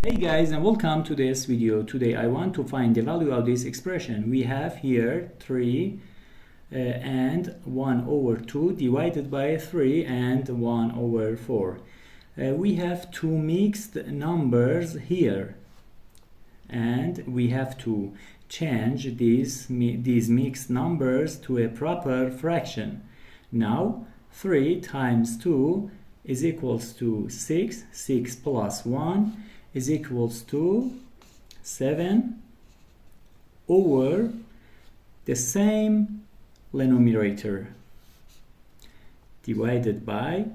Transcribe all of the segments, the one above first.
Hey guys, and welcome to this video. Today I want to find the value of this expression. We have here 3 and 1 over 2 divided by 3 and 1 over 4. We have two mixed numbers here, and we have to change these mixed numbers to a proper fraction. Now 3 times 2 is equals to 6. 6 plus 1 is equals to 7 over the same numerator divided by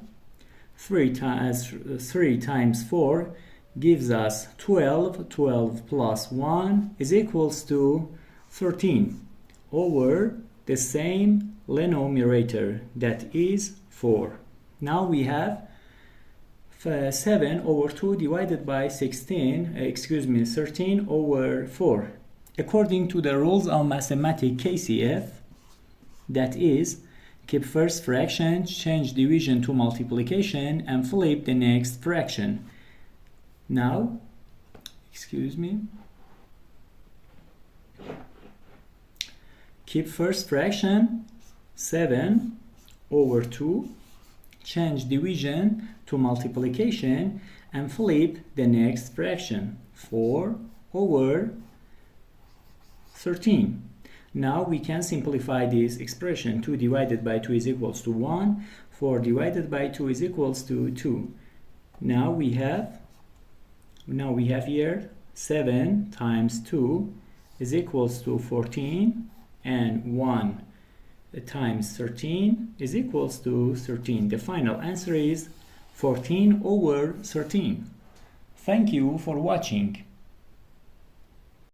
3 times 4 gives us 12. 12 plus 1 is equals to 13 over the same numerator, that is 4. Now we have 7 over 2 divided by 13 over 4. According to the rules of mathematics KCF, that is, keep first fraction, change division to multiplication, and flip the next fraction. Now, keep first fraction, 7 over 2, change division to multiplication, and flip the next fraction, 4 over 13. Now we can simplify this expression. 2 divided by 2 is equals to 1. 4 divided by 2 is equals to 2. Now we have here 7 times 2 is equals to 14, and 1 times 13 is equals to 13. The final answer is 14 over 13. Thank you for watching.